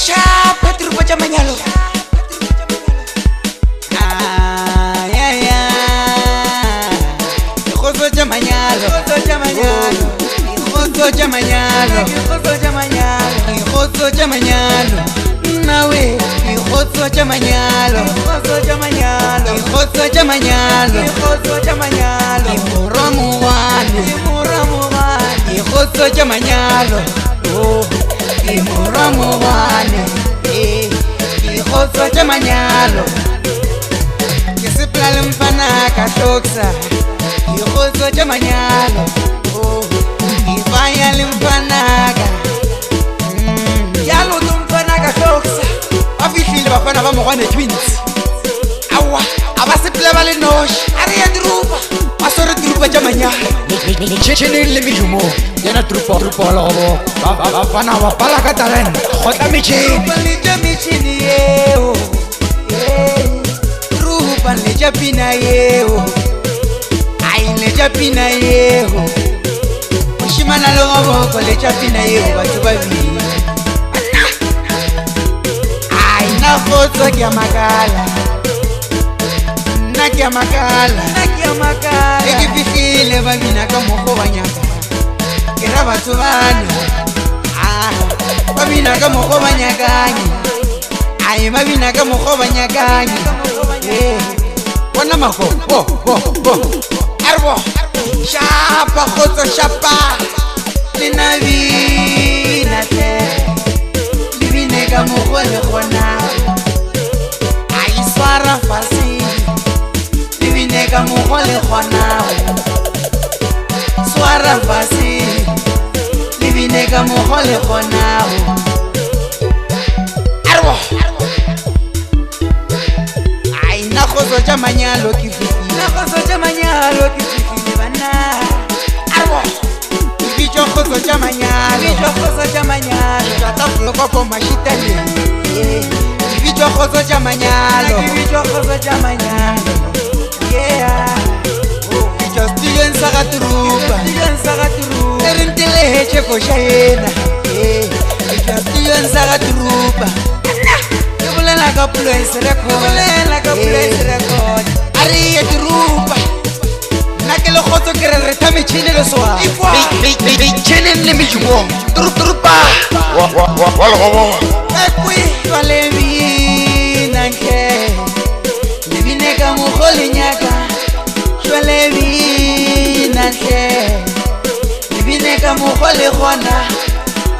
shapa trupa cha manyalo. Khoso cha manyalo, khoso cha manyalo, khoso cha manyalo, khoso cha manyalo, khoso cha manyalo. Nawe khoso cha manyalo, khoso cha manyalo, khoso cha manyalo, khoso cha manyalo. Muramu wani, muramu wani, khoso cha manyalo. Oh, muramu wani, khoso cha manyalo. Kisiplale mfana katoksa. Khoso cha manyalo. Oh, ifanya limfanaga. Yalo tumfanaga toksa. Afihlile bafana ba mogwane twins. Awa, abasiphila bale nosh. Ari ya drupa. Asore drupa cha manyalo. Chene le mijumo. Yana drupa lobo. Bafana ba pala ka talent. Khota michini. Palita michini yeo. Drupa le cha pina yeo. Lecha pina yeho Ushimana logo lecha pina yeho Batu babili Aina khoso kia makala Nakia makala Nakia makala Eki pifile babina kamoko banyaka Kera batu bano Babina kamoko banyakani Ay babina kamoko banyakani Wana mako Arbo Shapa khoso shapa Linavina te Livinega mohole khona Aiswara fasi Livinega mohole khona Swara fasi Livinega mohole khona Arbo Aina khoso cha manyalo kifiki Khoso cha manyalo kifiki bana Arbo Bicho khoso cha manyalo Bicho khoso cha manyalo Tatafulo kwa mashita le Bicho khoso cha manyalo Bicho khoso cha manyalo Yeah Bicho stilen sagatrupa Stilen sagatrupa Erintele heche koshayena Bicho stilen sagatrupa Yubulela kapulo esireko Yubulela kapulo esireko Ari ya trupa Nakelo khoso kere reta michini lo soa Michini le mijumo Trupa Wala wawa Ekwi Wale vinanke Livineka mukholi nyaka Shwale vinanke Livineka mukholi khona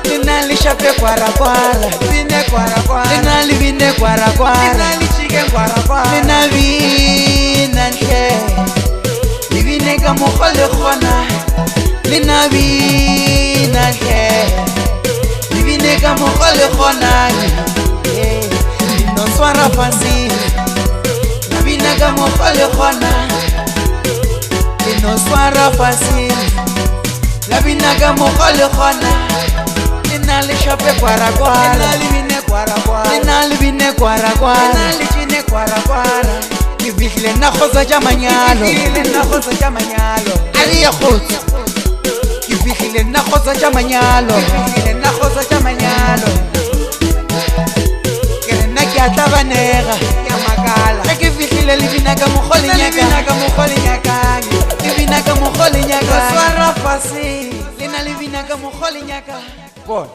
Lina li shape kwara kwara Livine kwara kwara Lina livine kwara kwara Lina li chike kwara kwara Lina vinanke Livineka mukholi khona Lina vinanke Livineka mukholi khona Lino swara fasi Livineka mukholi khona Lino swara fasi Livineka mukholi khona Lina li shape kwara kwara Lina livine kwara kwara Lina livine kwara kwara Lina li chine kwara kwara Kibihile na khoso cha manyalo Kibihile na khoso cha manyalo Ali ya khoso Kibihile na khoso cha manyalo Kibihile na khoso cha manyalo Kere na kia tabanega Kia makala Kibihile livinaga mukholi nyaka Livinaga mukholi nyaka Livinaga mukholi nyaka Swara fasi Lina livinaga mukholi nyaka Bon